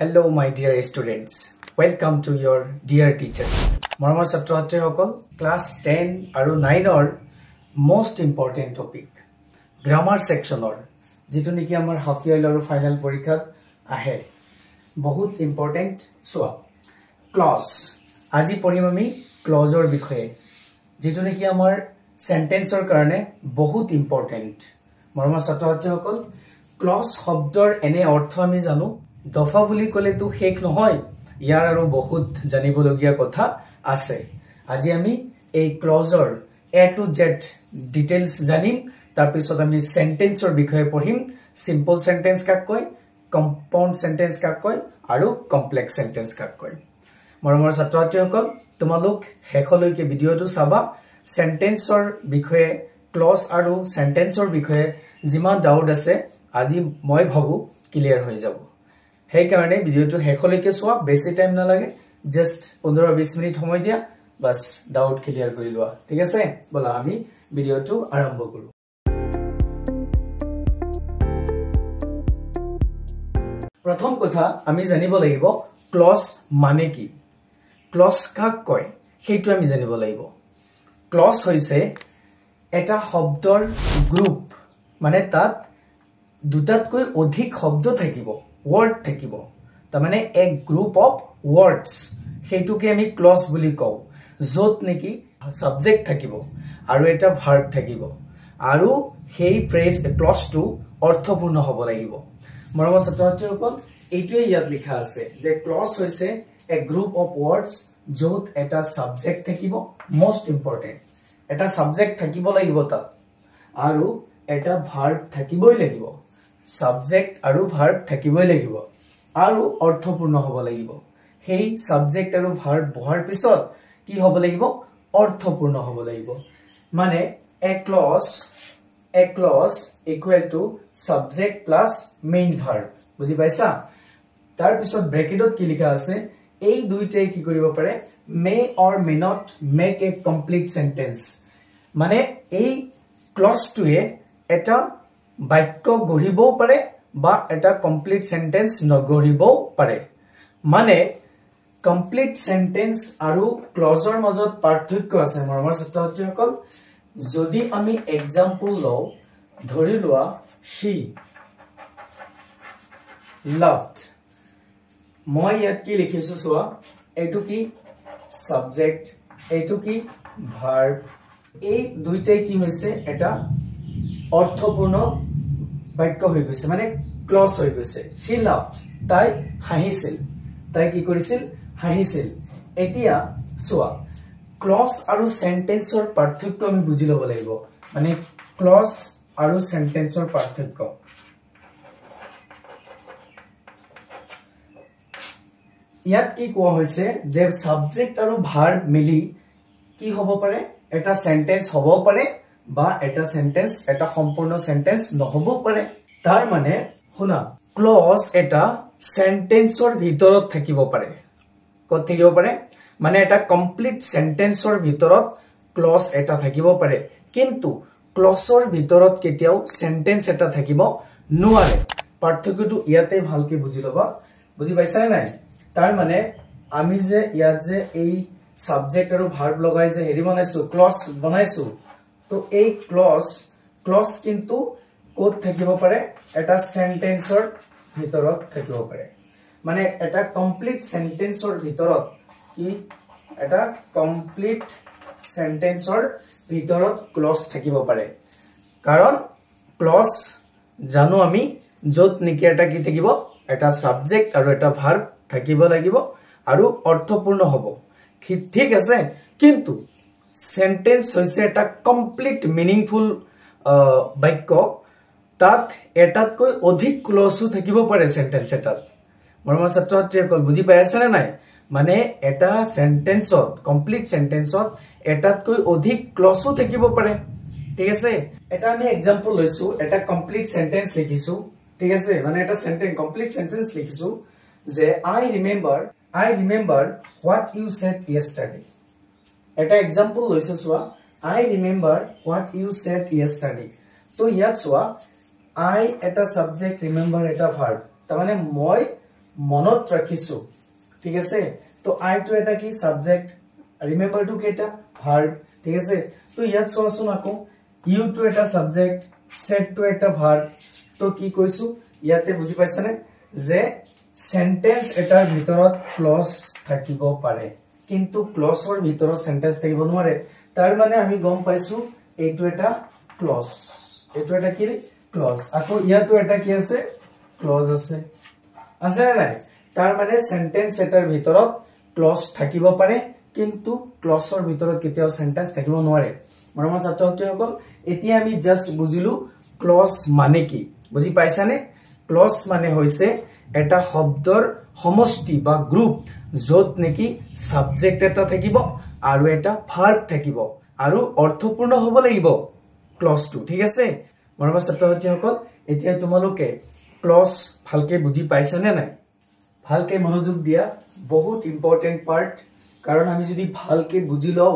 Hello my dear students. Welcome to your dear teachers. Mormor Satratre Hokol, class 10 aru 9 or most important topic. Grammar section or jitu niki amar half year aru final porikhat ahe. Bahut important soa. Clause. Aji porim ami clause or bikhoye. Jitu niki amar sentence or karone bahut important. Mormor Satratre Hokol, clause শব্দৰ এনে অৰ্থ আমি জানো দফা বুলি কলে তো শেষ নহয় ইয়াৰ আৰু বহুত জানিবলগীয়া কথা আছে আজি আমি এই ক্লজৰ এ টু জেড ডিটেইলছ জানিম তাৰ পিছত আমি সেন্টেন্সৰ বিষয়ে পঢ়িম সিম্পল সেন্টেন্স কাক কয় কম্পাউন্ড সেন্টেন্স কাক কয় আৰু কমপ্লেক্স সেন্টেন্স কাক কয় মৰমৰ ছাত্ৰছাত্ৰীসকল তোমালোক হেখলৈকে ভিডিওটো চাবা সেন্টেন্সৰ বিষয়ে ক্লজ আৰু সেন্টেন্সৰ বিষয়ে যিমান ডাউট আছে আজি মই ভাবু ক্লিয়াৰ হৈ যাব হেই কাৰণে ভিডিওটো হেখলৈকে চোৱা বেছি টাইম না লাগে জাস্ট 15-20 মিনিট সময় দিয়া বাস ডাউট ক্লিয়াৰ কৰি লোৱা ঠিক আছে বলা আমি ভিডিওটো আৰম্ভ কৰো প্ৰথম কথা আমি জানিব লাগিব ক্লজ মানে কি ক্লজ কাক কয় সেইটো আমি জানিব লাগিব ক্লজ হৈছে এটা শব্দৰ গ্ৰুপ মানে তাত দুটাতকৈ অধিক শব্দ থাকিব word থাকিব তা মানে এক গ্ৰুপ অফ words হেতুকে আমি ক্লজ বুলি কও যত নেকি সাবজেক্ট থাকিব আৰু এটা ভাৰ্ব থাকিব আৰু হেই ফ্ৰেজ ক্লজটো অৰ্থপূৰ্ণ হ'ব লাগিব মৰমৰ ছাত্ৰছাত্ৰীসকল এইটোৱে ইয়াত লিখা আছে যে ক্লজ হৈছে এক গ্ৰুপ অফ words যত এটা সাবজেক্ট থাকিব মোস্ট ইম্পৰ্টেন্ট এটা সাবজেক্ট থাকিব লাগিব তাত আৰু এটা ভাৰ্ব থাকিবই লাগিব সাবজেক্ট আৰু ভাৰ্ব থাকিবই লাগিব আৰু অৰ্থপূৰ্ণ হ'ব লাগিব হেই সাবজেক্ট আৰু ভাৰ্ব বহাৰ পিছত কি হ'ব লাগিব অৰ্থপূৰ্ণ হ'ব লাগিব মানে a clause equal to subject plus main verb বুজি পাইছা তাৰ পিছত ব্ৰেকেটত কি লিখা আছে এই দুইটাই কি কৰিব পাৰে may or may not make a complete sentence মানে এই ক্লজটোৱে এটা বাক্য গঢ়িবও পাৰে বা এটা কমপ্লিট সেন্টেন্স নগঢ়িবও পাৰে মানে কমপ্লিট সেন্টেন্স আৰু ক্লজৰ মাজত পাৰ্থক্য আছে মৰমৰ ছাত্ৰছাত্ৰীসকল যদি আমি এক্সাম্পল লও ধৰি লোৱা she loved মই ইয়াত কি লিখিছো চোৱা এটো কি সাবজেক্ট এটো কি ভাৰ্ব এই দুইটাই কি হৈছে এটা অৰ্থপূৰ্ণ বাক্য হৈ গৈছে মানে ক্লজ হৈ গৈছে she loved তাই হাঁহিছিল তাই কি কৰিছিল হাঁহিছিল এতিয়া সোৱা ক্লজ আৰু সেন্টেন্সৰ পাৰ্থক্য আমি বুজি ল'ব লাগিব মানে ক্লজ আৰু সেন্টেন্সৰ পাৰ্থক্য ইয়াত কি কোৱা হৈছে যে সাবজেক্ট আৰু ভাৰ্ব মিলি কি হ'ব পাৰে এটা সেন্টেন্স হ'ব পাৰে বা এটা সেন্টেন্স এটা সম্পূৰ্ণ সেন্টেন্স নহব পাৰে তাৰ মানে শুনা ক্লজ এটা সেন্টেন্সৰ ভিতৰত থাকিব পাৰে কত থাকিব পাৰে মানে এটা কমপ্লিট সেন্টেন্সৰ ভিতৰত ক্লজ এটা থাকিব পাৰে কিন্তু ক্লজৰ ভিতৰত কেতিয়াও সেন্টেন্স এটা থাকিব নোৱাৰে পাৰ্থক্যটো ইয়াতে ভালকে বুজি লবা বুজি পাইছা নাই তাৰ মানে আমি যে ইয়াত যে এই সাবজেক্ট আৰু ভাৰ্ব লগাই যে হেৰি বনাইছো ক্লজ বনাইছো তো এই ক্লজ কিন্তু কোড থাকিব পাৰে এটা সেন্টেন্সৰ ভিতৰত থাকিব পাৰে মানে এটা কমপ্লিট সেন্টেন্সৰ ভিতৰত কি এটা কমপ্লিট সেন্টেন্সৰ ভিতৰত ক্লজ থাকিব পাৰে কাৰণ ক্লজ জানো আমি যত নেকি এটা কি থাকিব এটা সাবজেক্ট আৰু এটা ভাৰ্ব থাকিব লাগিব আৰু অৰ্থপূৰ্ণ হ'ব ঠিক আছে কিন্তু সেন্টেন্স হৈছে এটা কমপ্লিট মিনিংফুল বাক্য তাত এটাতকৈ অধিক ক্লজও থাকিব পাৰে সেন্টেন্স এটাত মৰমৰ ছাত্ৰছাত্ৰীসকল বুজি পাই আছে নে নাই মানে এটা সেন্টেন্সত কমপ্লিট সেন্টেন্সত এটাতকৈ অধিক ক্লজও থাকিব পাৰে ঠিক আছে এটা আমি এক্সাম্পল লৈছো এটা কমপ্লিট সেন্টেন্স লিখিছো ঠিক আছে মানে এটা সেন্টেন্স কমপ্লিট সেন্টেন্স লিখিছো যে I remember what you said yesterday এটা এক্সাম্পল লৈছো সোৱা I remember what you said yesterday তো ইয়াত সোৱা I এটা সাবজেক্ট remember এটা ভাৰ্ব তাৰ মানে মই মনত ৰাখিছো ঠিক আছে তো আই টু এটা কি সাবজেক্ট ৰিমেম্বাৰ টু কেটা ভাৰ্ব ঠিক আছে তো ইয়াত চোৱাচোন আকৌ ইউ টু এটা সাবজেক্ট সেট টু এটা ভাৰ্ব তো কি কৈছো ইয়াতে বুজি পাইছানে যে সেন্টেন্স এটাৰ ভিতৰত ক্লজ থাকিব পাৰে কিন্তু ক্লজৰ ভিতৰত সেন্টেন্স থাকিব নোৱাৰে তাৰ মানে আমি গম পাইছো এইটো এটা ক্লজ এইটো এটা কি ক্লজ আকৌ ইয়াতো এটা কি আছে ক্লজ আছে আছে নাই তাৰ মানে সেন্টেন্স এটাৰ ভিতৰত ক্লজ থাকিব পাৰে কিন্তু ক্লজৰ ভিতৰত কেতিয়াও সেন্টেন্স থাকিব নোৱাৰে মৰমৰ ছাত্ৰ-ছাত্ৰীসকল এতিয়া আমি জাস্ট বুজিলো ক্লজ মানে কি বুজি পাইছানে ক্লজ মানে হৈছে এটা শব্দৰ সমষ্টি বা গ্ৰুপ যত নেকি সাবজেক্ট এটা থাকিব আৰু এটা ভাৰ্ব থাকিব আৰু অৰ্থপূৰ্ণ হ'ব লাগিব ক্লজটো ঠিক আছে মৰমৰ ছাত্ৰ-ছাত্ৰীসকল এতিয়া তোমালোকে ক্লজ ভালকে বুজি পাইছানে নাই ভালকে মনোযোগ দিয়া বহুত ইম্পৰ্টেন্ট পাৰ্ট কাৰণ আমি যদি ভালকে বুজি লও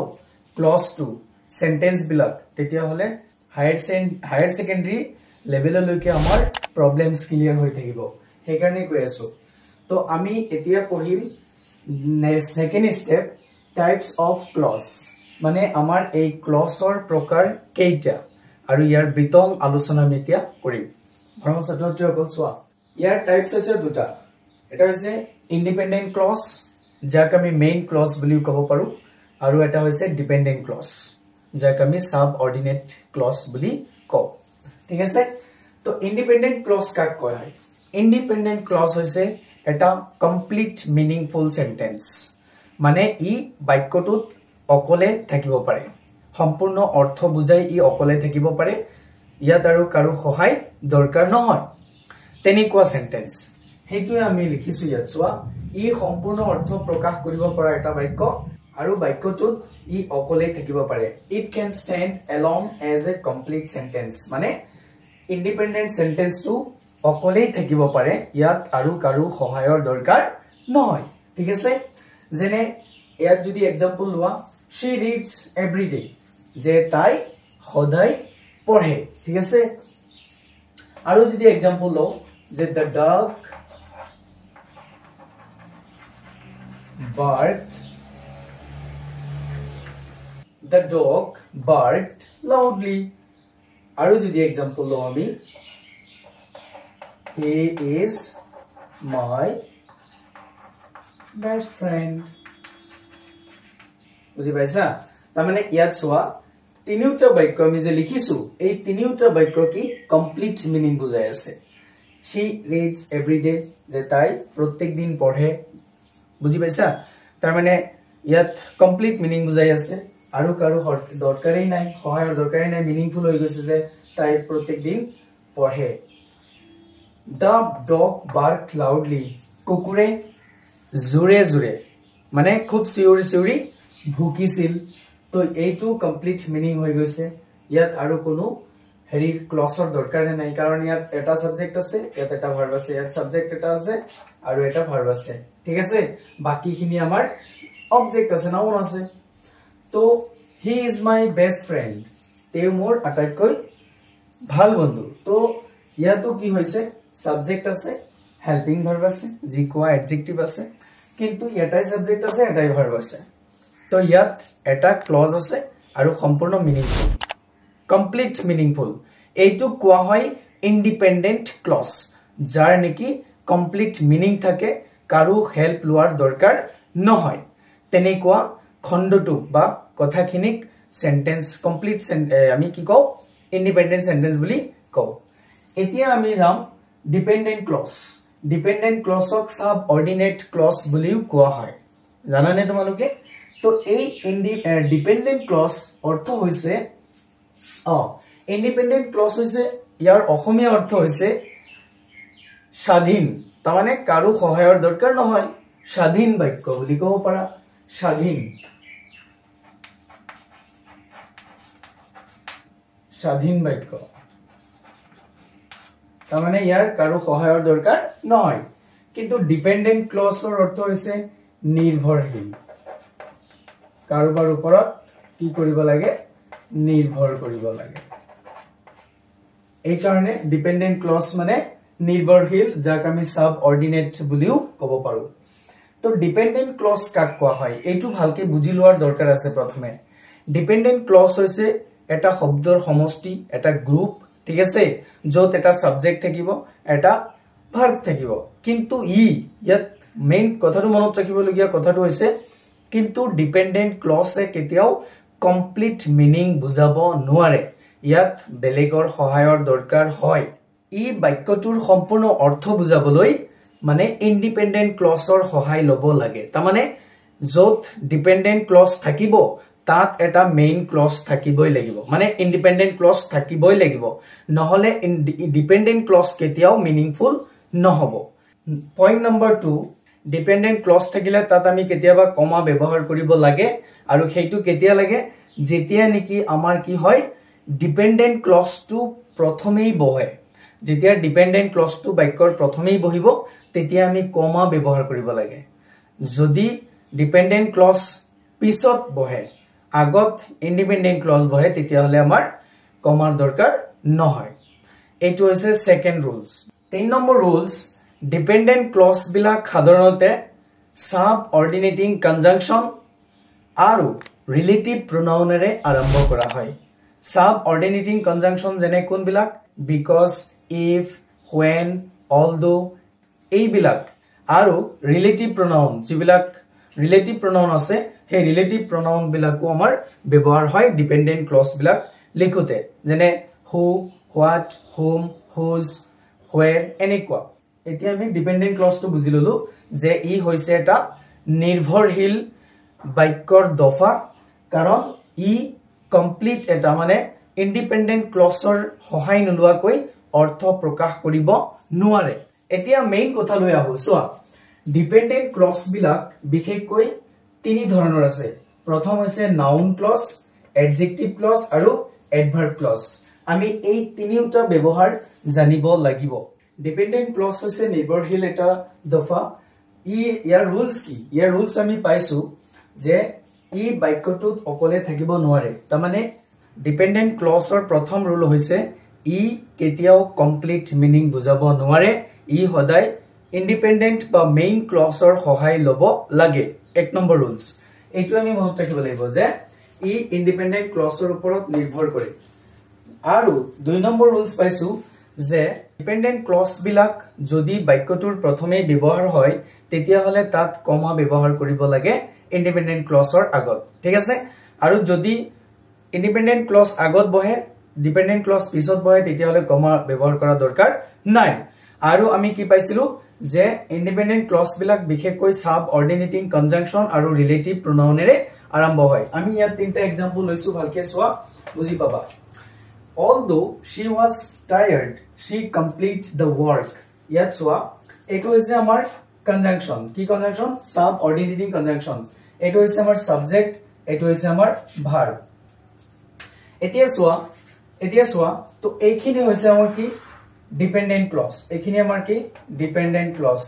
ক্লজটো সেন্টেন্স বিলাক তেতিয়া হলে হায়াৰ সেকেন্ডাৰী লেভেললৈকে আমাৰ প্ৰবলেমছ ক্লিয়াৰ হৈ থাকিব সেইকাৰণে কৈ আছো তো আমি এতিয়া পঢ়িম second step types of clause মানে আমাৰ এই ক্লজৰ প্ৰকাৰ কেইটা আৰু ইয়াৰ বিতং আলোচনা আমি এতিয়া কৰিম মৰমৰ ছাত্ৰ-ছাত্ৰীসকল চোৱা ইয়াৰ টাইপস আছে দুটা এটা হৈছে ইন্ডিপেন্ডেন্ট ক্লজ যাক আমি মেইন ক্লজ বুলি ক'ব পাৰো আৰু এটা হৈছে ডিপেন্ডেন্ট ক্লজ যাক আমি সাবঅৰ্ডিনেট ক্লজ বুলি কও ঠিক আছে তো ইন্ডিপেন্ডেন্ট ক্লজ কাক কয় হয় ইন্ডিপেন্ডেন্ট ক্লজ হৈছে এটা কমপ্লিট মিনিংফুল সেন্টেন্স মানে ই বাক্যটোত অকলে থাকিব পাৰে সম্পূৰ্ণ অৰ্থ বুজাই ই অকলে থাকিব পাৰে ইয়াত আৰু কাৰো সহায় দৰকাৰ নহয় তেনেকুৱা সেন্টেন্স হেতুৱে আমি লিখিছো ইয়াত চোৱা ই সম্পূৰ্ণ অৰ্থ প্ৰকাশ কৰিব পৰা এটা বাক্য আৰু বাক্যটোত ই অকলে থাকিব পাৰে it can stand along as a complete sentence মানে ইন্ডিপেন্ডেন্ট সেন্টেন্সটো অকলে থাকিব পাৰে ইয়াত আৰু কাৰো সহায়ৰ দৰকাৰ নহয় ঠিক আছে যেনে ইয়াত যদি एग्जांपल লোৱা she reads every day যে তাই সদায় পঢ়ে ঠিক আছে আৰু যদি एग्जांपल লও যে the dog barked loudly আৰু যদি एग्जांपल লও আমি he is my best friend বুজি পাইছা তাৰ মানে ইয়াত চোৱা তিনিটা বাক্য আমি যে লিখিছো এই তিনিটা বাক্য কি কমপ্লিট মিনিং বুজাই আছে she reads every day যে তাই প্ৰত্যেক দিন পঢ়ে বুজি পাইছা তাৰ মানে ইয়াত কমপ্লিট মিনিং বুজাই আছে আৰু কাৰো দৰকাৰই নাই সহায়ৰ দৰকাৰই নাই মিনিংফুল হৈ গৈছে যে তাই প্ৰত্যেক দিন পঢ়ে the dog barked loudly কুকুৰে জোৰে জোৰে মানে খুব চিঞৰি চিঞৰি ভুকিছিল তো এইটো কমপ্লিট মিনিং হৈ গৈছে ইয়াত আৰু কোনো হেৰি ক্লজৰ দৰকাৰ নাই কাৰণ ইয়াত এটা সাবজেক্ট আছে ইয়াত এটা ভাৰ্ব আছে ইয়াত সাবজেক্ট এটা আছে আৰু এটা ভাৰ্ব আছে ঠিক আছে বাকিখিনি আমাৰ অবজেক্ট আছে নাউন আছে তো he is my best friend তেওঁ মোৰ আটাইতকৈ ভাল বন্ধু তো ইয়াতো কি হৈছে সাবজেক্ট আছে হেল্পিং ভাৰ্ব আছে যি কোৱা এডজেক্টিভ আছে কিন্তু এটাই সাবজেক্ট আছে এটাই ভাৰ্ব আছে তো ইয়াত এটা ক্লজ আছে আৰু সম্পূৰ্ণ মিনিংফুল কমপ্লিট মিনিংফুল এইটো কোৱা হয় ইন্ডিপেন্ডেন্ট ক্লজ যাৰ নেকি কমপ্লিট মিনিং থাকে কাৰো হেল্প লোৱাৰ দৰকাৰ নহয় তেনেকুৱা খণ্ডটো বা কথাখিনিক সেন্টেন্স কমপ্লিট আমি কি কও ইন্ডিপেন্ডেন্ট সেন্টেন্স বুলি কও এতিয়া আমি যাম ডিপেন্ডেন্ট ক্লজক সাবঅৰ্ডিনেট ক্লজ বুলিও কোৱা হয় জানানে তোমালোকে তো এই ডিপেন্ডেন্ট ক্লজ অৰ্থ হৈছে ইন্ডিপেন্ডেন্ট ক্লজ হৈছে ইয়াৰ অসমীয়া অৰ্থ হৈছে স্বাধীন তাৰ মানে কাৰো সহায়ৰ দৰকাৰ নহয় স্বাধীন বাক্য বুলি ক'ব পাৰা স্বাধীন বাক্য তাৰ মানে ইয়াৰ কাৰো সহায়ৰ দৰকাৰ নহয় কিন্তু ডিপেন্ডেন্ট ক্লজৰ অৰ্থ হৈছে নিৰ্ভৰশীল কাৰোবাৰ ওপৰত কি কৰিব লাগে নিৰ্ভৰ কৰিব লাগে এই কাৰণে ডিপেন্ডেন্ট ক্লজ মানে নিৰ্ভৰশীল যাক আমি সাব অৰ্ডিনেট বুলিও ক'ব পাৰো তো ডিপেন্ডেন্ট ক্লজ কাক কোৱা হয় এইটো ভালকে বুজি লোৱাৰ দৰকাৰ আছে প্ৰথমে ডিপেন্ডেন্ট ক্লজ হৈছে এটা শব্দৰ সমষ্টি এটা গ্ৰুপ ঠিক আছে যত এটা সাবজেক্ট থাকিব এটা ভাৰ্ব থাকিব কিন্তু ইয়াত মেইন কথাটো মনত ৰাখিবলগীয়া কথাটো হৈছে কিন্তু ডিপেন্ডেন্ট ক্লজে কেতিয়াও কমপ্লিট মিনিং বুজাব নোৱাৰে ইয়াত বেলেগৰ সহায়ৰ দৰকাৰ হয় বাক্যটোৰ সম্পূৰ্ণ অৰ্থ বুজাবলৈ মানে ইন্ডিপেন্ডেন্ট ক্লজৰ সহায় লব লাগে তা মানে যত ডিপেন্ডেন্ট ক্লজ থাকিব তাত এটা মেইন ক্লজ থাকিবই লাগিব মানে ইন্ডিপেন্ডেন্ট ক্লজ থাকিবই লাগিব নহলে ডিপেন্ডেন্ট ক্লজ কেতিয়াও মিনিংফুল নহব পইণ্ট নম্বৰ 2 ডিপেন্ডেন্ট ক্লজ থাকিলে তাত আমি কেতিয়াবা কমা ব্যৱহাৰ কৰিব লাগে আৰু সেইটো কেতিয়া লাগে যেতিয়া নেকি আমাৰ কি হয় ডিপেন্ডেন্ট ক্লজটো প্ৰথমেই বহে যেতিয়া ডিপেন্ডেন্ট ক্লজটো বাক্যৰ প্ৰথমেই বহিব তেতিয়া আমি কমা ব্যৱহাৰ কৰিব লাগে যদি ডিপেন্ডেন্ট ক্লজ পিছত বহে আগত ইন্ডিপেন্ডেন্ট ক্লজ বহে তেতিয়া হলে আমাৰ কমাৰ দৰকাৰ নহয় এইটো হৈছে সেকেন্ড ৰুলস 3 নম্বৰ ৰুলস ডিপেন্ডেন্ট ক্লজ বিলাক সাধাৰণতে সাব অৰ্ডিনেটিং কনজাংকচন আৰু ৰিলেটিভ প্ৰোনাউনেৰে আৰম্ভ কৰা হয় সাব অৰ্ডিনেটিং কনজাংকচন যেনে কোন বিলাক বিকজ if when although এইবিলাক আৰু ৰিলেটিভ প্ৰোনাউন যিবিলাক ৰিলেটিভ প্ৰোনাউন আছে হে ৰিলেটিভ প্ৰোনাউন বিলাকো আমাৰ ব্যৱহাৰ হয় ডিপেন্ডেন্ট ক্লজ বিলাক লিখোতে যেনে who what whom whose where এনেকুৱা এতিয়া আমি ডিপেন্ডেন্ট ক্লজটো বুজি ললো যে ই হৈছে এটা নিৰ্ভৰশীল বাক্যৰ দফা কাৰণ ই কমপ্লিট এটা মানে ইন্ডিপেন্ডেন্ট ক্লজৰ সহায় নলোৱাকৈ অৰ্থ প্ৰকাশ কৰিব নোৱাৰে এতিয়া মেইন কথা লৈ আহো সোৱা ডিপেন্ডেন্ট ক্লজ বিলাক বিশেষকৈ তিনি ধৰণৰ আছে প্ৰথম হৈছে নাউন ক্লজ এডজেক্টিভ ক্লজ আৰু এডভাৰ্ব ক্লজ আমি এই তিনিটা ব্যৱহাৰ জানিব লাগিব ডিপেন্ডেন্ট ক্লজ হৈছে নিৰ্ভৰশীল এটা দফা ইয়াৰ ৰুলস কি ইয়াৰ ৰুলস আমি পাইছো যে ই বাক্যটোত অকলে থাকিব নোৱাৰে তাৰ মানে ডিপেন্ডেন্ট ক্লজৰ প্ৰথম ৰুল হৈছে ই কেতিয়াও কমপ্লিট মিনিং বুজাব নোৱাৰে ই সদায় ইন্ডিপেন্ডেন্ট বা মেইন ক্লজৰ সহায় লব লাগে এক নম্বৰ ৰুলস এইটো আমি মনত ৰাখিব লাগিব যে ই ইন্ডিপেন্ডেন্ট ক্লজৰ ওপৰত নিৰ্ভৰ কৰে আৰু দুই নম্বৰ ৰুলস পাইছো যে ডিপেন্ডেন্ট ক্লজ বিলাক যদি বাক্যটোৰ প্ৰথমে ব্যৱহাৰ হয় তেতিয়া হলে তাত কমা ব্যৱহাৰ কৰিব লাগে ইন্ডিপেন্ডেন্ট ক্লজৰ আগত ঠিক আছে আৰু যদি ইন্ডিপেন্ডেন্ট ক্লজ আগত বহে ডিপেন্ডেন্ট ক্লজ পিছত বহে তেতিয়া হলে কমা ব্যৱহাৰ কৰা দৰকাৰ নাই আৰু আমি কি পাইছিলো যে ইন্ডিপেন্ডেন্ট ক্লজ বিলাক বিশেষকৈ সাব অৰ্ডিনেটিং কনজাংকচন আৰু ৰিলেটিভ প্ৰোনাউনেৰে আৰম্ভ হয় আমি ইয়াত তিনটা এক্সাম্পল লৈছো ভালকে সোৱা বুজি পাবা although she was tired she complete the work ইয়াত সোৱা এটো হৈছে আমাৰ কনজাংকচন কি কনজাংকচন সাব অৰ্ডিনেটিং কনজাংকচন এটো হৈছে আমাৰ সাবজেক্ট এটো হৈছে আমাৰ ভাৰ্ব এতিয়া সোৱা তো এইখিনি হৈছে আমাৰ কি ডিপেন্ডেন্ট ক্লজ এইখিনি আমাৰ কি ডিপেন্ডেন্ট ক্লজ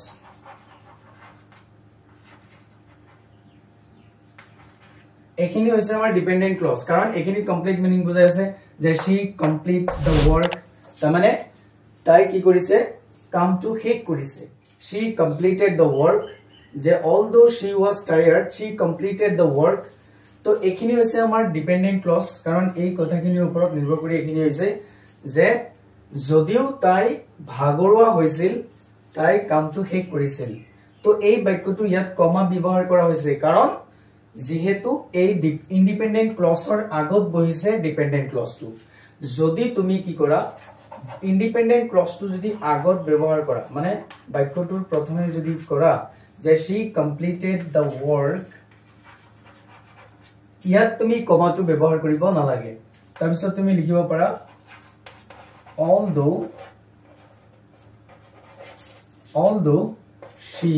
এইখিনি হৈছে আমাৰ ডিপেন্ডেন্ট ক্লজ কাৰণ এইখিনি কমপ্লিট মিনিং বুজাই আছে যে she complete the work তাৰ মানে তাই কি কৰিছে কামটো শেষ কৰিছে she completed the work যে although she was tired she completed the work তো এইখিনি হৈছে আমাৰ ডিপেন্ডেন্ট ক্লজ কাৰণ এই কথাখিনিৰ ওপৰত নিৰ্ভৰ কৰি এইখিনি হৈছে যে যদিও তাই ভাগৰুৱা হৈছিল তাই কামটো শেষ কৰিছিল তো এই বাক্যটো ইয়াত কমা ব্যৱহাৰ কৰা হৈছে কাৰণ যেহেতু এই ইন্ডিপেন্ডেন্ট ক্লজৰ আগত বহিছে ডিপেন্ডেন্ট ক্লজটো যদি তুমি কি কৰা ইন্ডিপেন্ডেন্ট ক্লজটো যদি আগত ব্যৱহাৰ কৰা মানে বাক্যটোৰ প্ৰথমে যদি কৰা যে she completed the work ইয়াত তুমি কমাটো ব্যৱহাৰ কৰিব নালাগে তাৰ পিছত তুমি লিখিব পাৰা although she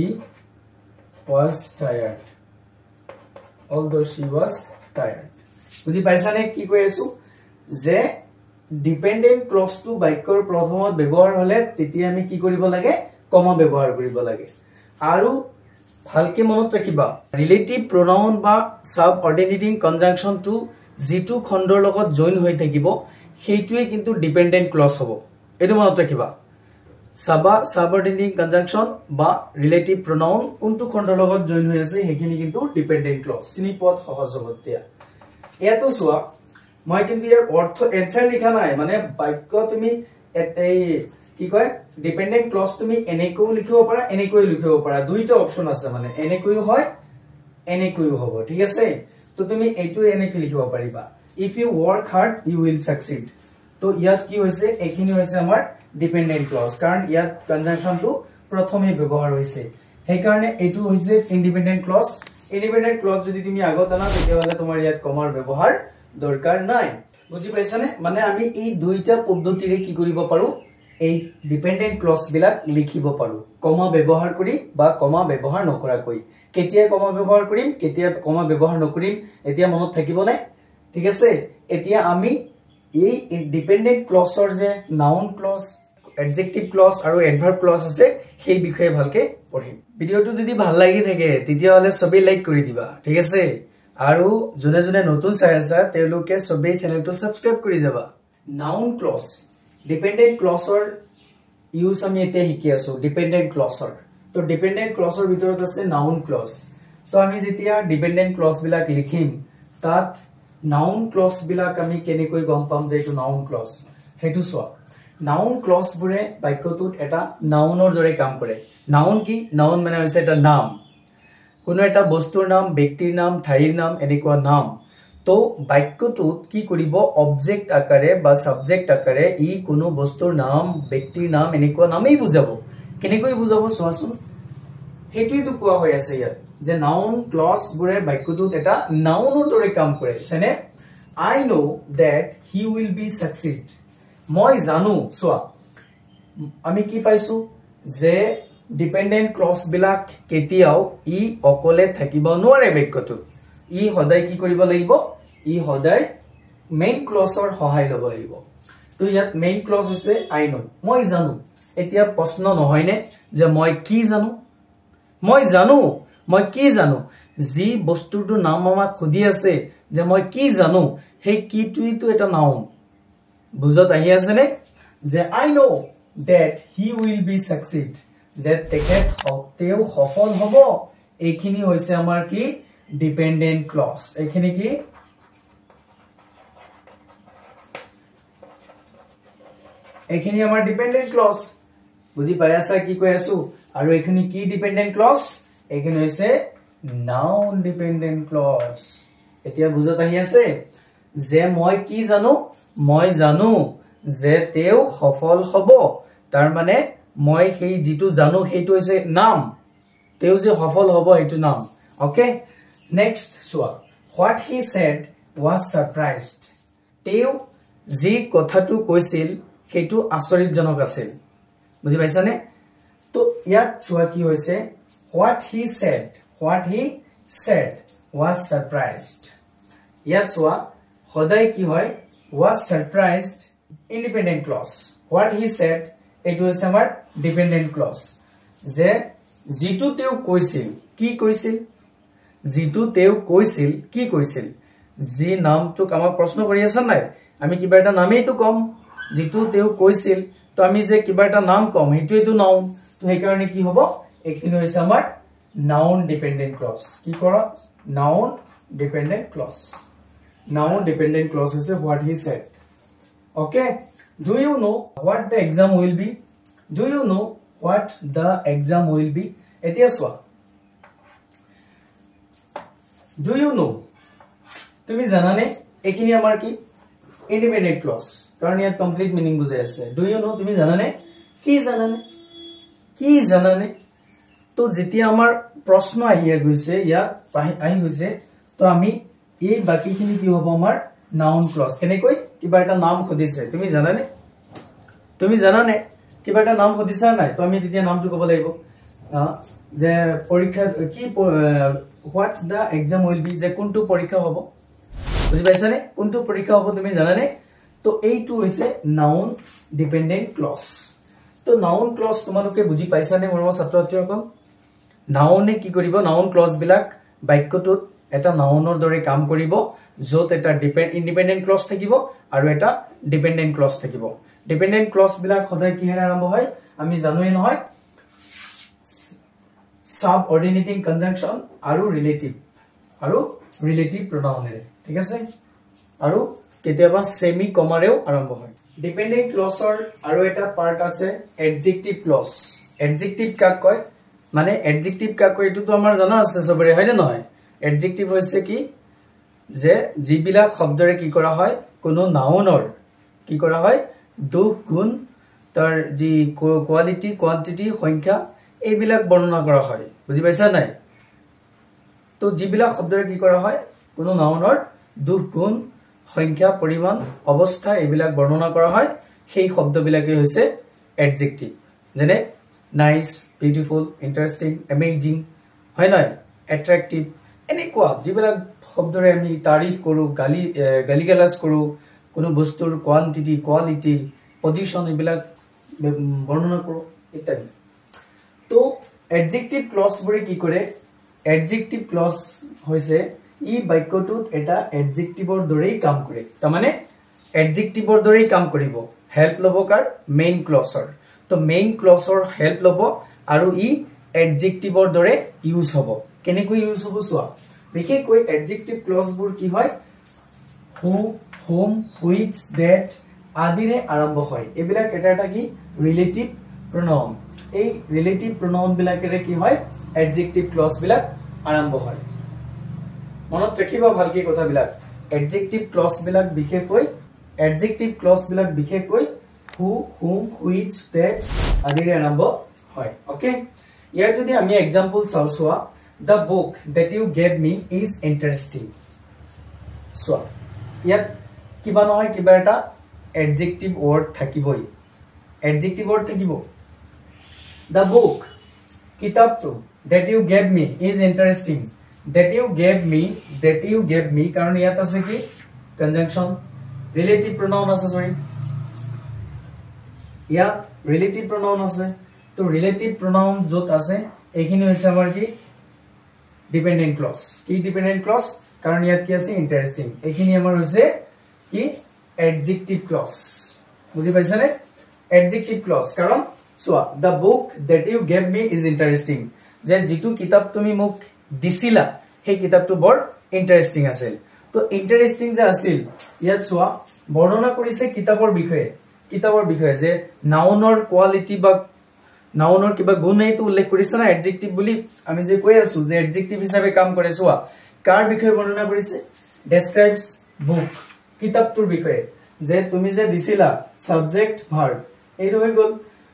was tired বুজি পাইছানে কি কৈ আছো যে ডিপেন্ডেন্ট ক্লজটো বাক্যৰ প্ৰথমত ব্যৱহাৰ হলে তেতিয়া আমি কি কৰিব লাগে কমা ব্যৱহাৰ কৰিব লাগে আৰু ভালকে মনত ৰাখিবা ৰিলেটিভ প্ৰোনাউন বা সাব অৰ্ডিনেটিং কনজাংকচন টু জিটু খণ্ডৰ লগত জইন হৈ থাকিব সেইটোৱে কিন্তু ডিপেন্ডেন্ট ক্লজ হ'ব এটো মনত ৰাখিবা subordinate conjunction বা relative pronoun কোনটো খণ্ডৰ লগত জইন হৈ আছে হেখিনি কিন্তু dependent clause চিনি পদ সহজ হ'ব দিয়া এটো সোৱা মই কিন্তু ইয়াৰ অৰ্থ এনসাৰ লিখা নাই মানে বাক্য তুমি এই কি কয় dependent clause তুমি এনেকৈ লিখিব পাৰা এনেকৈ লিখিব পাৰা দুইটা অপচন আছে মানে এনেকৈ হয় এনেকৈ হ'ব ঠিক আছে তো তুমি এইটো এনেকৈ লিখিব পাৰিবা if you work hard you will succeed তো ইয়াত কি হৈছে এখিনি হৈছে আমাৰ dependent clause কাৰণ ইয়াত conjunction টো প্ৰথমে ব্যৱহাৰ হৈছে সেই কাৰণে এটো হৈছে independent clause যদি তুমি আগত আনা তেতিয়াহলে তোমাৰ ইয়াত কমাৰ ব্যৱহাৰ দৰকাৰ নাই বুজি পাইছানে মানে আমি এই দুইটা পদ্ধতিৰে কি কৰিব পাৰো এই dependent clause বিলাক লিখিব পাৰো কমা ব্যৱহাৰ কৰি বা কমা ব্যৱহাৰ নকৰাকৈ কেতিয়া কমা ব্যৱহাৰ কৰিম কেতিয়া কমা ব্যৱহাৰ নকৰিম এতিয়া মনত থাকিব নে ঠিক আছে এতিয়া আমি এই dependent clause ৰ যে noun clause adjective clause আৰু adverb clause আছে সেই বিষয়ে ভালকে পঢ়িম ভিডিওটো যদি ভাল লাগি থাকে তেতিয়া হলে সবে লাইক কৰি দিবা ঠিক আছে আৰু জনে জনে নতুন চাই আছে তেওঁলোকে সবে চেনেলটো সাবস্ক্ৰাইব কৰি যাবা noun clause dependent clause ৰ ইউজ আমি এতিয়া শিকি আছো dependent clause ৰ তো dependent clause ৰ ভিতৰত আছে noun clause তো আমি যেতিয়া dependent clause বিলাক লিখিম তাত noun clause বিলাক আমি কেনেকৈ গম পাম যে এটো noun clause হেতু সোৱা noun clause বুৰে বাক্যটোত এটা নাউনৰ দৰে কাম কৰে নাউন কি নাউন মানে হৈছে এটা নাম কোনো এটা বস্তুৰ নাম ব্যক্তিৰ নাম ঠাইৰ নাম এনেকুৱা নাম তো বাক্যটোত কি কৰিব অবজেক্ট আকাৰে বা সাবজেক্ট আকাৰে ই কোনো বস্তুৰ নাম ব্যক্তিৰ নাম এনেকুৱা নামেই বুজাব কেনেকৈ বুজাব সোৱাচোন হেতুই তো কোৱা হৈ আছে ইয়াত যে noun clause বুৰে বাক্যটোত এটা নাউনৰ দৰে কাম কৰে সেনে I know that he will be succeed মই জানো সোৱা আমি কি পাইছো যে dependent clause বিলাক কেতিয়াও ই অকলে থাকিব নোৱাৰে বাক্যটো ই সদায় কি কৰিব লাগিব ই সদায় main clause ৰ সহায় ল'ব লাগিব তো ইয়াত main clause হৈছে I know মই জানো এতিয়া প্ৰশ্ন নহয় নে যে মই কি জানো মই কি জানো যি বস্তুটো নাম আমাক খুদি আছে যে মই কি জানো সেই কিটোই তো এটা নাউন বুজত আহি আছে নে যে I know that he will be succeed যে তেখেত তেও সফল হ'ব এইখিনি হৈছে আমাৰ কি dependent clause এইখিনি কি এইখিনি আমাৰ dependent clause বুজি পাই আছা কি কৈ আছো আৰু এইখিনি কি dependent clause এইখিনি হৈছে noun dependent clause এতিয়া বুজত আহি আছে যে মই কি জানো মই জানো যে তেও সফল হ'ব তাৰ মানে মই সেই জিতু জানো হেতু হৈছে নাম তেও যে সফল হ'ব হেতু নাম ওকে নেক্সট সোৱা what he said was surprised তেও যি কথাটো কৈছিল হেতু আচৰিতজনক আছিল বুজি পাইছানে তো ইয়াত সোৱা কি হৈছে what he said was surprised ইয়াত সোৱা সদায় কি হয় was surprised independent clause what he said এটো হৈছে আমাৰ dependent clause যে জিতু তেও কৈছিল কি কৈছিল জিতু তেও কৈছিল কি কৈছিল জি নামটো আমাক প্ৰশ্ন কৰি আছে নাই আমি কিবা এটা নামেই তো কম জিতু তেও কৈছিল তো আমি যে কিবা এটা নাম কম হেতুই তো নাউন তো সেই কাৰণে কি হ'ব এখিনি হৈছে আমাৰ noun dependent clause কি কৰা noun dependent clause is what he said okay do you know what the exam will be etia swa do you know তুমি জানা নে এখিনি আমাৰ কি independent clause কাৰণ ইয়াত complete meaning বুজাই আছে do you know তুমি জানা নে কি জানা নে তো যেতিয়া আমাৰ প্ৰশ্ন আহি গৈছে ইয়াত আহি গৈছে তো আমি এই বাকিখিনি কি হ'ব আমাৰ noun clause কেনেকৈ কিবা এটা নাম খুদিছে তুমি জানা নে কিবা এটা নাম খুদিছা নাই তো আমি তেতিয়া নামটো ক'ব লাগিব যে পৰীক্ষা কি what the exam will be যে কোনটো পৰীক্ষা হ'ব বুজি পাইছানে কোনটো পৰীক্ষা হ'ব তুমি জানা নে তো এইটো হৈছে noun dependent clause তো noun clause তোমালোকে বুজি পাইছানে মোৰ ছাত্ৰছাত্ৰীসকল নাউনে কি কৰিব নাউন ক্লজ বিলাক বাক্যটোত এটা নাউনৰ দৰে কাম কৰিব যত এটা ইন্ডিপেন্ডেন্ট ক্লজ থাকিব আৰু এটা ডিপেন্ডেন্ট ক্লজ থাকিব ডিপেন্ডেন্ট ক্লজ বিলাক সদায় কিহেৰে আৰম্ভ হয় আমি জানোই নহয় সাবঅৰ্ডিনেটিং কনজাংশন আৰু ৰিলেটিভ pronoun ঠিক আছে আৰু কেতিয়াবা সেমি কমাৰেও আৰম্ভ হয় ডিপেন্ডেন্ট ক্লজৰ আৰু এটা পাৰ্ট আছে এডজেক্টিভ ক্লজ এডজেক্টিভ কাক কয় মানে এডজেক্টিভ কাক কয় এটো তো আমাৰ জানা আছে সবৰে হয় না নহয় এডজেক্টিভ হৈছে কি যে জিবিলা শব্দৰে কি কৰা হয় কোনো নাউনৰ কি কৰা হয় দুখ গুণ তাৰ যি কোৱালিটি কোৱান্টিটি সংখ্যা এইবিলাক বৰ্ণনা কৰা হয় বুজি পাইছা নাই তো জিবিলা শব্দৰে কি কৰা হয় কোনো নাউনৰ দুখ গুণ সংখ্যা পৰিমাণ অৱস্থা এইবিলাক বৰ্ণনা কৰা হয় সেই শব্দবিলাকে হৈছে এডজেক্টিভ যেনে নাইস বিউটিফুল ইন্টাৰেষ্টিং এমেজিং হয় নাই এট্ৰাক্টিভ এনেকুৱা যিবিলাক শব্দৰে আমি তাৰিফ কৰো গালিগালাজ কৰো কোনো বস্তুৰ কোৱান্টিটি কোৱালিটি পজিশন এইবিলাক বৰ্ণনা কৰো ইত্যাদি তো এডজেক্টিভ ক্লজ বৰে কি কৰে এডজেক্টিভ ক্লজ হৈছে ই বাক্যটোত এটা এডজেক্টিভৰ দৰেই কাম কৰে তাৰ মানে এডজেক্টিভৰ দৰেই কাম কৰিব হেল্প লব কাৰ মেইন ক্লজৰ তো মেইন ক্লজৰ হেল্প লব আৰু ই এডজেক্টিভৰ দৰে ইউজ হ'ব কেনেকৈ ইউজ হ'ব সোৱা বিশেষকৈ এডজেক্টিভ ক্লজবোৰ কি হয় হু হোম হুইচ দ্যাট আদিৰে আৰম্ভ হয় এবিলাক এটা কি ৰিলেটিভ pronoun এই ৰিলেটিভ pronoun বিলাকেৰে কি হয় এডজেক্টিভ ক্লজ বিলাক আৰম্ভ হয় মনত ৰাখিবা ভালকে কথাবিলাক এডজেক্টিভ ক্লজ বিলাক বিশেষকৈ হু হোম হুইচ দ্যাট আদিৰে আৰম্ভ হয় ওকে ইয়াৰ যদি আমি example চাওছোৱা the book that you gave me is interesting so ইয়াত কিবা নহয় কিবা এটা adjective word থাকিবই adjective word থাকিব the book কিতাপটো that you gave me is interesting that you gave me কাৰণ ইয়াত আছে কি conjunction relative pronoun আছে সৰি ইয়াত relative pronoun আছে তো relative pronoun যত আছে এইখিনি হৈছে আমাৰ কি dependent clause কি dependent clause কাৰণ ইয়াত কি আছে interesting এইখিনি আমাৰ হৈছে কি adjective clause বুজি পাইছানে adjective clause কাৰণ সোৱা the book that you gave me is interesting যে যেটো কিতাপ তুমি মোক দিছিলা সেই কিতাপটো বৰ ইন্টাৰেস্টিং আছিল তো ইন্টাৰেস্টিং যে আছিল ইয়াত সোৱা বৰ্ণনা কৰিছে কিতাপৰ বিষয়ে যে নাউনৰ কোৱালিটি বা নাউনৰ কিবা গুণ এইটো উল্লেখ কৰিছে না এডজেক্টিভ বুলি আমি যে কৈ আছো যে এডজেক্টিভ হিচাপে কাম কৰে সোৱা কাৰ বিষয়ে বৰ্ণনা কৰিছে ডেসক্ৰাইবস বুক কিতাপটোৰ বিষয়ে যে তুমি যে দিছিলা সাবজেক্ট ভাৰ্ব এইটো হৈ গল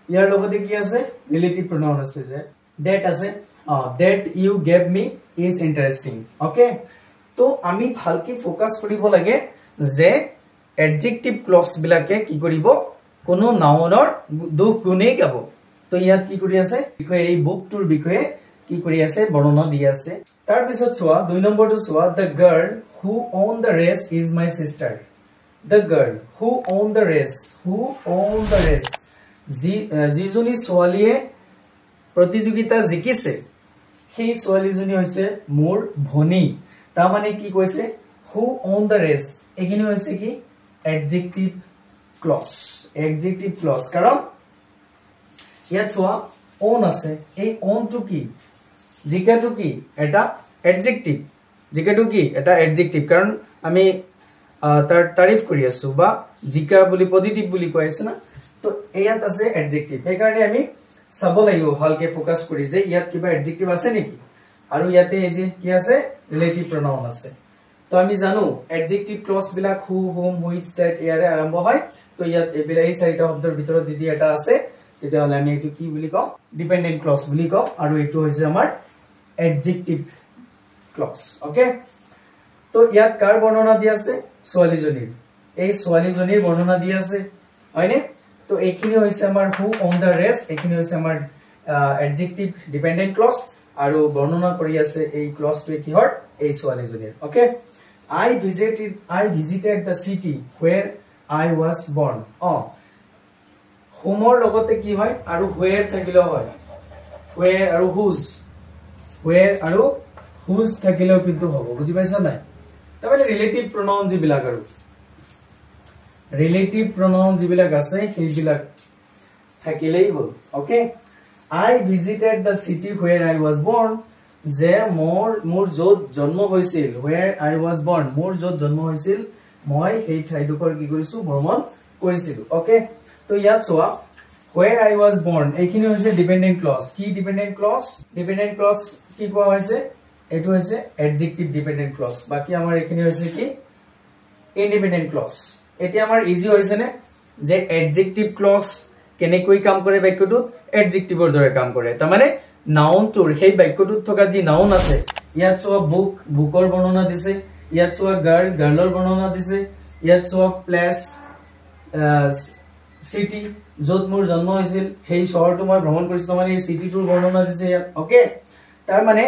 ইয়াৰ লগতে কি আছে ৰিলেটিভ pronoun আছে যে that আছে that you gave me is interesting okay তো আমি ভালকে ফোকাস কৰিব লাগে যে এডজেক্টিভ ক্লজ বিলাকে কি কৰিব কোনো নাউনৰ দুখ গুণে গাব তো ইয়াত কি কৰি আছে বিষয়ে এই বুকটোৰ বিষয়ে কি কৰি আছে বৰ্ণনা দি আছে তাৰ পিছত সোৱা 2 নম্বৰটো সোৱা the girl who owned the race is my sister the girl who owned the race যিজনী ছোৱালীয়ে প্ৰতিযোগিতা জিকিছে সেই ছোৱালীজনী হৈছে মোৰ ভনী তা মানে কি কৈছে who owned the race এখিনি হৈছে কি adjective clause কাৰণ ইয়াত সোৱা own আছে এই own টু কি জিকাটো কি এটা adjective জিকাটো কি এটা adjective কাৰণ আমি তাৰ তাৰিফ কৰি আছো বা জিকা বুলি পজিটিভ বুলি কৈ আছে না তো ইয়াত আছে adjective এই কাৰণে আমি চাব লাগিব ভালকে ফোকাস কৰি যে ইয়াত কিবা adjective আছে নেকি আৰু ইয়াতে এই যে কি আছে ৰিলেটিভ pronoun আছে তো আমি জানো adjective clause বিলাক who whom which that ইয়াৰে আৰম্ভ হয় তো ইয়াত এবিলাই চাৰিটা শব্দৰ ভিতৰত যদি এটা আছে তেতিয়া হলে আমি এটো কি বুলি কওঁ ডিপেন্ডেন্ট ক্লজ বুলি কওঁ আৰু এটো হৈছে আমাৰ adjective clause ওকে তো ইয়াত কাৰ বৰ্ণনা দি আছে ছোৱালীজনীৰ এই ছোৱালীজনীৰ বৰ্ণনা দি আছে হয়নে তো এইখিনি হৈছে আমাৰ who owned the race এইখিনি হৈছে আমাৰ adjective dependent clause আৰু বৰ্ণনা কৰি আছে এই ক্লজটো কিহৰ এই ছোৱালীজনীৰ okay I visited the city where I was born হোমৰ লগতে কি হয় আৰু where থাকিলে হয় where আৰু whose থাকিলেও কিন্তু হ'ব বুজি পাইছা নাই তাৰমানে ৰিলেটিভ pronoun যিবিলাক আছে সেইবিলাক থাকিলেই হল okay I visited the city where I was born যে মোৰ যত জন্ম হৈছিল where I was born মোৰ যত জন্ম হৈছিল মই সেই ঠাইডোখৰ কি কৰিছো ভ্ৰমণ কৰিছিল ওকে তো ইয়াত চোৱা where I was born এইখিনি হৈছে ডিপেন্ডেন্ট ক্লজ কি ডিপেন্ডেন্ট ক্লজ কি কোৱা হৈছে এটো হৈছে এডজেক্টিভ ডিপেন্ডেন্ট ক্লজ বাকি আমাৰ এইখিনি হৈছে কি ইন্ডিপেন্ডেন্ট ক্লজ এতিয়া আমাৰ ইজি হৈছে নে যে এডজেক্টিভ ক্লজ কেনেকৈ কাম কৰে বাক্যটোত এডজেক্টিভৰ দৰে কাম কৰে তাৰ মানে নাউন টুৰ সেই বাক্যটোত থকা যি নাউন আছে ইয়াত চোৱা বুকৰ বৰ্ণনা দিছে ইয়াত চোৱা গাৰ্লৰ বৰ্ণনা দিছে ইয়াত চোৱা প্লেস সিটি যত মোৰ জন্ম হৈছিল সেই শহৰটো মই ভ্ৰমণ কৰিছিলো মানে এই সিটিটোৰ বৰ্ণনা দিছে ইয়াত ওকে তাৰ মানে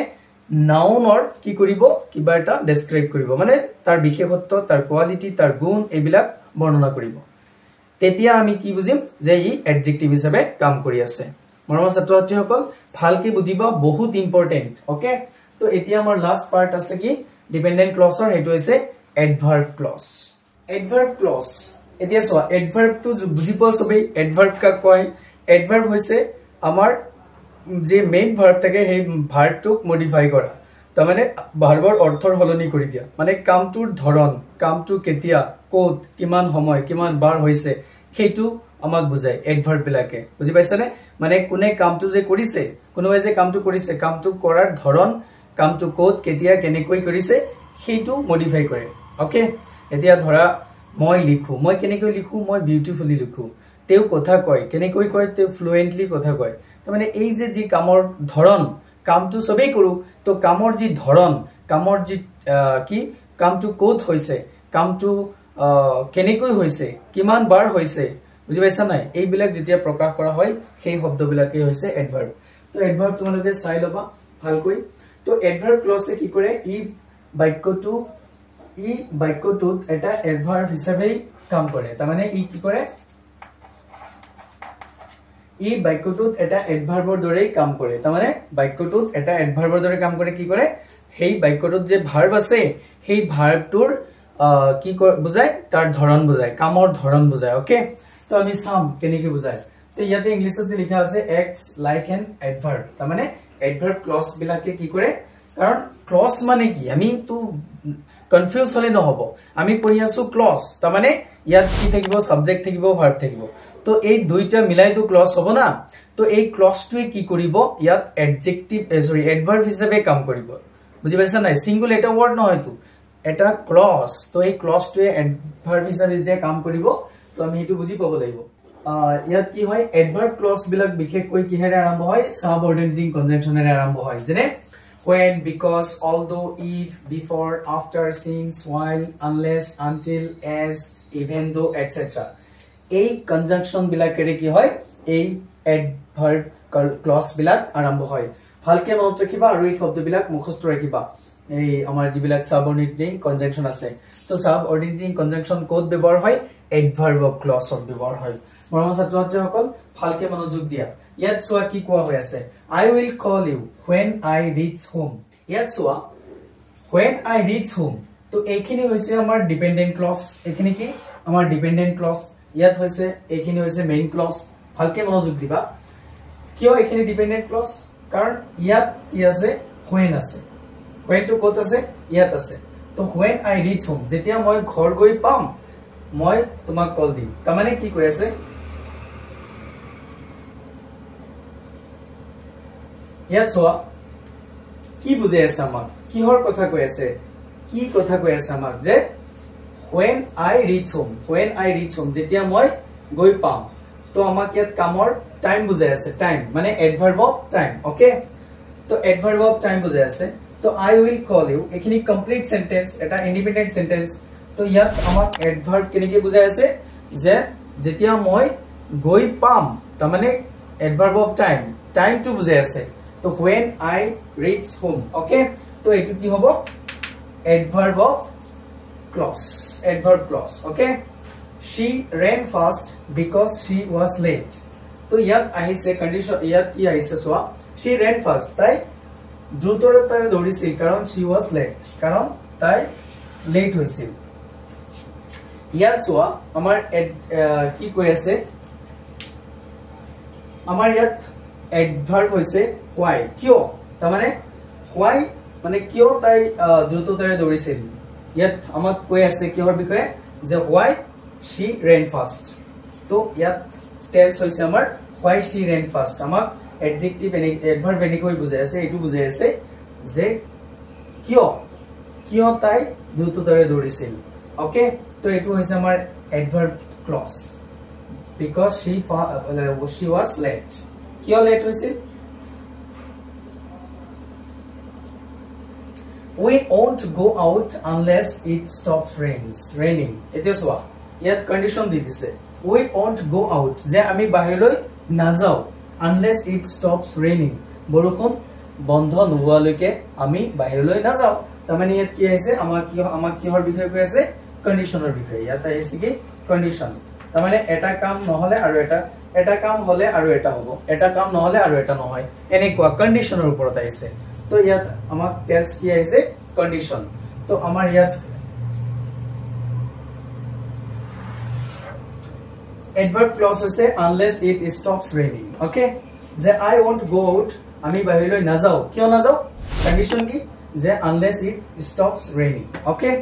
নাউনৰ কি কৰিব কিবা এটা ডেসক্ৰাইব কৰিব মানে তাৰ বিশেষত্ব তাৰ কোৱালিটি তাৰ গুণ এইবিলাক বৰ্ণনা কৰিব তেতিয়া আমি কি বুজিম যে ই এডজেক্টিভ হিচাপে কাম কৰি আছে মৰমৰ ছাত্ৰ-ছাত্ৰীসকল ভালকৈ বুজিবা বহুত ইম্পৰ্টেন্ট ওকে তো এতিয়া আমাৰ লাষ্ট পাৰ্ট আছে কি ডিপেন্ডেন্ট ক্লজৰ হেতু হৈছে এডভাৰ্ব ক্লজ এতিয়া চোৱা এডভাৰ্বটো বুজি পোৱা সবেই এডভাৰ্ব কাক কয় এডভাৰ্ব হৈছে আমাৰ যে মেইন ভাৰ্ব থাকে সেই ভাৰ্বটোক মডিফাই কৰা তাৰ মানে ভাৰ্বৰ অৰ্থৰ হলনি কৰি দিয়া মানে কামটোৰ ধৰণ কামটো কেতিয়া কোত কিমান সময় কিমান বাৰ হৈছে সেইটো আমাক বুজায় এডভাৰ্ব বিলাকে বুজি পাইছানে মানে কোনে কামটো যে কৰিছে কোনোবাই যে কামটো কৰিছে কামটো কৰাৰ ধৰণ কামটো কোত কেতিয়া কেনেকৈ কৰিছে সেইটো মডিফাই কৰে ওকে এতিয়া ধৰা মই লিখো মই কেনেকৈ লিখো মই বিউটিফুলি লিখো তেও কথা কয় কেনেকৈ কয় তেও ফ্লুয়েন্টলি কথা কয় তাৰ মানে এই যে যি কামৰ ধৰণ কামটো সবেই কৰো তো কামৰ যি ধৰণ কামৰ যি কি কামটো কোত হৈছে কামটো কেনেকৈ হৈছে কিমান বাৰ হৈছে বুজি পাইছা নাই এইবিলাক যেতিয়া প্ৰকাশ কৰা হয় সেই শব্দবিলাকে হৈছে এডভাৰ্ব তো এডভাৰ্ব তোমালোকে চাই লবা ভালকৈ তো এডভাৰ্ব ক্লজে কি কৰে ই বাক্যটোত এটা এডভাৰ্ব হিচাপে কাম কৰে তাৰ মানে ই কি কৰে ই বাক্যটোত এটা এডভাৰ্বৰ দৰে কাম কৰে তাৰ মানে বাক্যটোত এটা এডভাৰ্বৰ দৰে কাম কৰে কি কৰে সেই বাক্যটোত যে ভাৰ্ব আছে সেই ভাৰ্বটোৰ কি বুজায় তাৰ ধৰণ বুজায় কামৰ ধৰণ বুজায় ওকে তো আমি সাম কেনেকৈ বুজায় তো ইয়াতে ইংলিশত লিখা আছে acts like an adverb তাৰ মানে এডভাৰ্ব ক্লজ বিলাকে কি কৰে কাৰণ ক্লজ মানে কি আমি তো কনফিউজ হলে নহব আমি পঢ়ি আছো ক্লজ তাৰ মানে ইয়াত কি থাকিব সাবজেক্ট থাকিব ভাৰ্ব থাকিব তো এই দুইটা মিলাই তো ক্লজ হ'ব না তো এই ক্লজটোৱে কি কৰিব ইয়াত এডভাৰ্ব হিচাপে কাম কৰিব বুজি পাইছা নাই সিঙ্গল এটা ওয়াৰ্ড নহয় তো এটা ক্লজ তো এই ক্লজটোৱে এডভাৰ্ব হিচাপে যেতিয়া কাম কৰিব তো আমি এটো বুজি পাব লাগিব ইয়াত কি হয় এডভাৰ্ব ক্লজ বিলাক বিশেষকৈ কিহেৰে আৰম্ভ হয় সাবঅৰ্ডিনেটিং কনজাংশনেৰে আৰম্ভ হয় যেনে when because although if before after since while unless until as even though etc এই কনজাংশন বিলাকেৰে কি হয় এই এডভাৰ্ব ক্লজ বিলাক আৰম্ভ হয় ভালকে মনত ৰাখিবা আৰু এই শব্দবিলাক মুখস্থ ৰাখিবা এই আমাৰ যিবিলাক সাবঅৰ্ডিনেটিং কনজাংশন আছে তো সাবঅৰ্ডিনেটিং কনজাংশন কোড ব্যৱহাৰ হয় এডভাৰ্ব ক্লজত ব্যৱহাৰ হয় মৰমৰ ছাত্ৰ-ছাত্ৰীসকল ভালকে মনোযোগ দিয়া ইয়াত চোৱা কি কোৱা হৈ আছে I will call you when I reach home ইয়াত চোৱা when I reach home তো এইখিনি হৈছে আমাৰ ডিপেন্ডেন্ট ক্লজ এইখিনি কি আমাৰ ডিপেন্ডেন্ট ক্লজ ইয়াত হৈছে এইখিনি হৈছে মেইন ক্লজ ভালকে মনোযোগ দিবা কিয় এইখিনি ডিপেন্ডেন্ট ক্লজ কাৰণ ইয়াত কি আছে when আছে when তো কত আছে ইয়াত আছে তো when I reach home যেতিয়া মই ঘৰ গৈ পাম মই তোমাক কল দিম তাৰ মানে কি কৈ আছে ইয়াত চোৱা কি বুজাই আছে আমাক কিহৰ কথা কৈ আছে কি কথা কৈ আছে আমাক যে when I reach home যেতিয়া মই গৈ পাম তো আমাক ইয়াত কামৰ টাইম বুজাই আছে টাইম মানে এডভাৰ্ব অফ টাইম ওকে তো এডভাৰ্ব অফ টাইম বুজাই আছে তো I will call you এখিনি কমপ্লিট সেন্টেন্স এটা ইন্ডিপেন্ডেন্ট সেন্টেন্স তো ইয়াত আমাক এডভাৰ্ব কেনেকৈ বুজাই আছে যে যেতিয়া মই গৈ পাম তাৰ মানে এডভাৰ্ব অফ টাইম টু বুজাই আছে তো when I reach home okay তো এটো কি হ'ব adverb of clause okay she ran fast because she was late তো ইয়াত আহিছে কন্ডিশন ইয়াত কি আহিছে সোয়া she ran fast তাই দ্ৰুততাৰে দৌৰিছিল কাৰণ she was late কাৰণ তাই লেট হৈছিল ইয়াত সোয়া আমাৰ কি কৈ আছে আমাৰ ইয়াত এডভাৰ্ব হৈছে why কিয় তাৰ মানে why মানে কিয় তাই দ্ৰুততাৰে দৌৰিছিল ইয়াত আমাক কৈ আছে কিহৰ বিষয়ে যে why she ran fast তো ইয়াত টেলস হৈছে আমাৰ why she ran fast আমাক এডজেক্টিভ এডভাৰ্ব এনেকৈ বুজাই আছে এটো বুজাই আছে যে কিয় তাই দ্ৰুততাৰে দৌৰিছিল ওকে তো এটো হৈছে আমাৰ এডভাৰ্ব close because she was late কিয় late হৈছিল we won't go out unless it stops raining এটা সোয়া ইয়াত কন্ডিশন দি দিছে we won't go out যে আমি বাহিৰলৈ নাযাও unless it stops raining বৰষুণ বন্ধ নোহোৱালৈকে আমি বাহিৰলৈ নাযাও তাৰমানে ইয়াত কি আছে আমাক কিহৰ বিষয়ে কৈ আছে কন্ডিশনৰ বিষয়ে ইয়াত আছে কি কন্ডিশন তাৰমানে এটা কাম নহলে আৰু এটা কাম হলে আৰু এটা হ'ব এটা কাম নহলে আৰু এটা নহয় এনেকুৱা কন্ডিশনৰ ওপৰত আছে তো ইয়াত আমাক টেলস কি আছে কন্ডিশন তো আমাৰ ইয়াত adverb clause আছে unless it stops raining okay যে I won't go out আমি বাহিৰলৈ নাযাও কিয় নাযাও কন্ডিশন কি যে unless it stops raining okay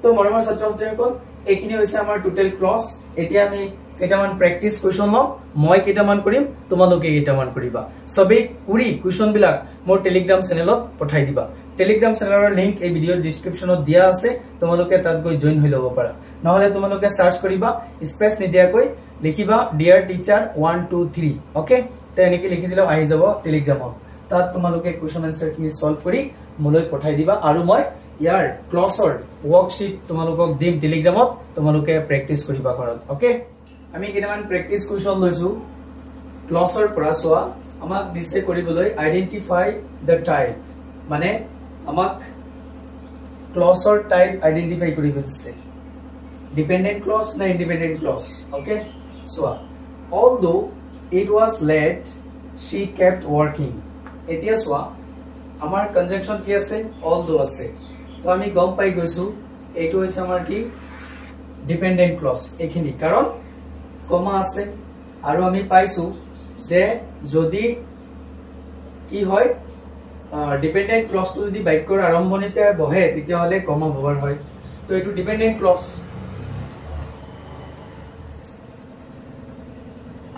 তো মৰমৰ ছাত্ৰসকল এইখিনি হৈছে আমাৰ টোটাল ক্লজ এতিয়া আমি কেইটামান প্ৰেক্টিস কোৱেশ্চন লম মই কেইটামান কৰিম তোমালোকে কেইটামান কৰিবা সবে কুৰি কোৱেশ্চন বিলাক মোৰ টেলিগ্ৰাম চেনেলত পঠাই দিবা টেলিগ্ৰাম চেনেলৰ লিংক এই ভিডিঅৰ ডেসক্ৰিপচনত দিয়া আছে তোমালোকে তাত গৈ জয়েন হৈ লব পাৰা নহলে তোমালোকে সাৰ্চ কৰিবা স্পেচ নিদিয়াকৈ লিখিবা ডিয়াৰ টিচাৰ 1 2 3 ওকে তে এনেকৈ লিখি দিলে আহি যাব টেলিগ্ৰামত তাত তোমালোকে কোৱেশ্চন আনসাৰ খিনি সলভ কৰি মোলৈ পঠাই দিবা আৰু মই ইয়াৰ ক্লাছৰ ওয়াৰ্কশীট তোমালোকক দিম টেলিগ্ৰামত তোমালোকে প্ৰেক্টিস কৰিবা ঘৰত ওকে আমি কেইটামান প্ৰেক্টিস কোৱেশ্চন লৈছো ক্লাছৰ পৰা সোৱা আমাক দিছে কৰিবলৈ আইডেন্টিফাই দ্য টাইপ মানে আমাক ক্লজৰ টাইপ আইডেন্টিফাই কৰিব দিছে ডিপেন্ডেন্ট ক্লজ না independent clause okay so although it was late she kept working এতিয়া সো আমাৰ কনজাংশন কি আছে although আছে তো আমি গম পাই গৈছো এটো হৈছে আমাৰ কি ডিপেন্ডেন্ট ক্লজ এখিনি কাৰণ কমা আছে আৰু আমি পাইছো যে যদি কি হয় ডিপেন্ডেন্ট ক্লজ টু যদি বাক্যৰ আৰম্ভণিতে বহে তেতিয়া হলে কমা ব্যৱহাৰ হয় তো এটো ডিপেন্ডেন্ট ক্লজ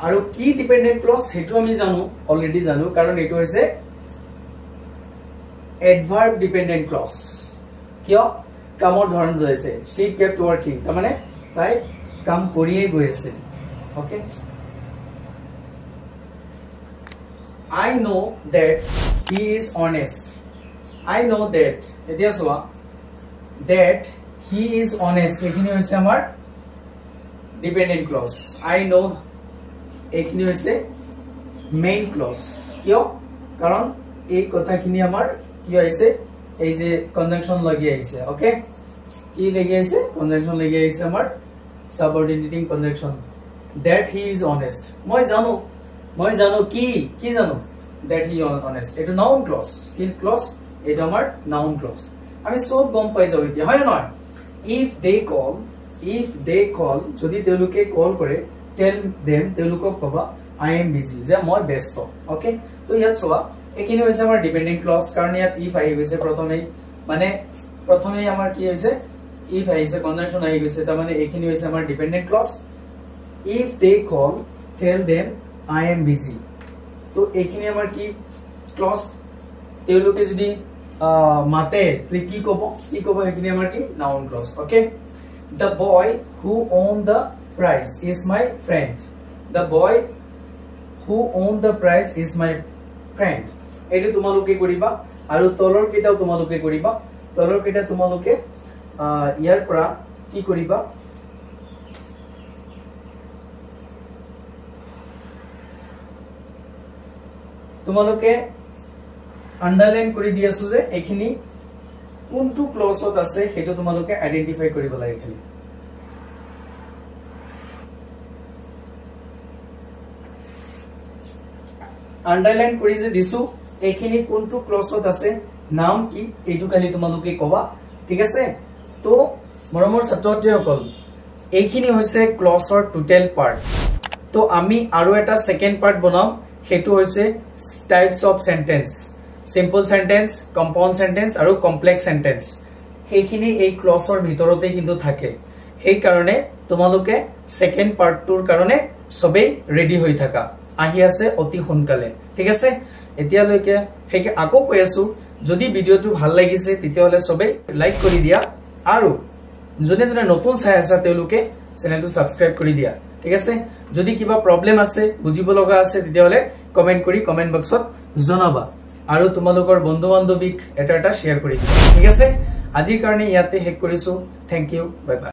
আৰু কি ডিপেন্ডেন্ট ক্লজ হেতু আমি জানো অলৰেডি জানো কাৰণ এটো হৈছে এডভাৰ্ব ডিপেন্ডেন্ট ক্লজ কিয় কামৰ ধৰণ হৈছে she kept working তাৰ মানে তাই কাম কৰিয়ে গৈ আছে okay I know that he is honest I know that এতিয়া সোৱা that he is honest এখিনি হৈছে আমাৰ ডিপেন্ডেন্ট ক্লজ I know এখিনি হৈছে মেইন ক্লজ কিয় কাৰণ এই কথাখিনি আমাৰ কি হৈছে এই যে কনজাংশন লাগি আহিছে ওকে কি লাগি আহিছে কনজাংশন লাগি আহিছে আমাৰ সাবঅৰ্ডিনেটিং conjunction that he is honest মই জানো কি জানো that he is honest এটো নাউন ক্লজ কি ক্লজ এটা আমাৰ নাউন ক্লজ আমি সব গম পাই যাও এতিয়া হয় না নহয় if they call যদি তেওঁলোকে কল কৰে tell them তেওঁলোকক কবা I am busy যে মই ব্যস্ত ওকে তো ইয়াত সোৱা এখিনি হৈছে আমাৰ ডিপেন্ডেন্ট ক্লজ কাৰণ ইয়াত if আহি গৈছে প্ৰথমে আমাৰ কি হৈছে if আহিছে কনজাংশন আহি গৈছে তাৰ মানে এখিনি হৈছে আমাৰ dependent clause if they call tell them I am busy তো এখিনি আমাৰ কি ক্লজ তেওঁলোকে যদি মাতে কি কব এখিনি আমাৰ কি noun clause okay the boy who owned the prize is my friend the boy who owned the prize is my friend এটো তোমালোকে কৰিবা আৰু তলৰ কেটাও তোমালোকে কৰিবা তলৰ কেটা তোমালোকে ইয়াৰ পৰা কি কৰিবা তোমালোকে আন্ডাৰলাইন কৰি দি আছো যে এখিনি কোনটো ক্লজত আছে হেতু তোমালোকে আইডেন্টিফাই কৰিব লাগে খালি আন্ডাৰলাইন কৰি যে দিছো এখিনি কোনটো ক্লজত আছে নাম কি এইটো খালি তোমালোকে কবা ঠিক আছে তো মৰমৰ ছাত্ৰসকল এইখিনি হৈছে ক্লজৰ টোটাল পাৰ্ট তো আমি আৰু এটা সেকেন্ড পাৰ্ট বনাম হেতু হৈছে types of sentence simple sentence compound sentence আৰু কমপ্লেক্স সেন্টেন্স হেখিনি এই ক্লজৰ ভিতৰতে কিন্তু থাকে সেই কাৰণে তোমালোকে সেকেন্ড পাৰ্টটোৰ কাৰণে সবেই ৰেডি হৈ থাকা আহি আছে অতি সোনকালে ঠিক আছে এতিয়া লৈকে হেকে আকৌ কৈ আছো যদি ভিডিওটো ভাল লাগিছে তেতিয়াহলে সবেই লাইক কৰি দিয়া আৰু জনে জনে নতুন চাই আছে তেওঁলোকে চেনেলটো সাবস্ক্ৰাইব কৰি দিয়া ঠিক আছে যদি কিবা প্ৰবলেম আছে বুজিব লগা আছে তেতিয়াহলে কমেন্ট কৰি কমেন্ট বক্সত জনাবা আৰু তোমালোকৰ বন্ধু বান্ধৱীক এটা শেয়াৰ কৰি দিয়া ঠিক আছে আজিৰ কাৰণে ইয়াতে হেক কৰিছো থ্যাংক ইউ বাই বাই